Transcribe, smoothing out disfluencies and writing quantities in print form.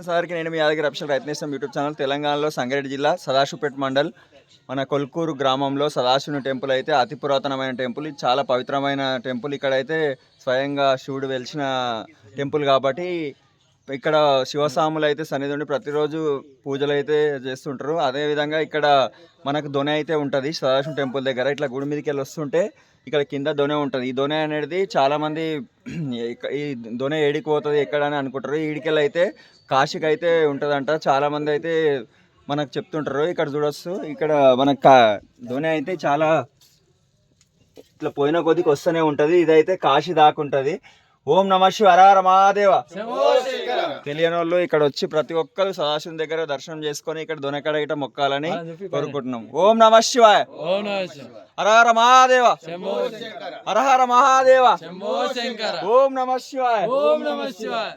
సార్కి నేను మీ యాదగిరి అఫీషియల్ రైతు యూట్యూబ్ ఛానల్. తెలంగాణలో సంగారెడ్డి జిల్లా సదాశివపేట మండల్ మన కొల్కూరు గ్రామంలో సదాశివుని టెంపుల్ అయితే అతి పురాతనమైన టెంపుల్. ఇది చాలా పవిత్రమైన టెంపుల్. ఇక్కడైతే స్వయంగా శివుడు వెలిసిన టెంపుల్ కాబట్టి ఇక్కడ శివస్వాములు అయితే సన్నిధి ఉండి ప్రతిరోజు పూజలు అయితే చేస్తుంటారు. అదేవిధంగా ఇక్కడ మనకు దొనె అయితే ఉంటుంది సదాశివ టెంపుల్ దగ్గర. ఇట్లా గుడి మీదకి వెళ్ళి వస్తుంటే ఇక్కడ కింద దొనె ఉంటుంది. ఈ దొనె అనేది చాలామంది ఈ దొనె ఏడికి పోతుంది ఎక్కడ అని అనుకుంటారు. ఈడికెళ్ళి అయితే కాశీకి అయితే ఉంటుందంట. చాలామంది అయితే మనకు చెప్తుంటారు. ఇక్కడ చూడొచ్చు, ఇక్కడ మనకు దొనె అయితే చాలా ఇట్లా పోయిన కొద్దికి వస్తూనే ఉంటుంది. ఇదైతే కాశీ దాకుంటుంది. ఓం నమ శివ హర హర మహాదేవ. తెలియని వాళ్ళు ఇక్కడ వచ్చి ప్రతి ఒక్కరు సదాశివుని దగ్గర దర్శనం చేసుకొని ఇక్కడ దొనెకడ గిట మొక్కాలని కోరుకుంటున్నాం. ఓం నమ శివాయ, హర హర మహాదేవ, హర హర మహాదేవ, ఓం నమ శివాయ, ఓం నమ శివాయ.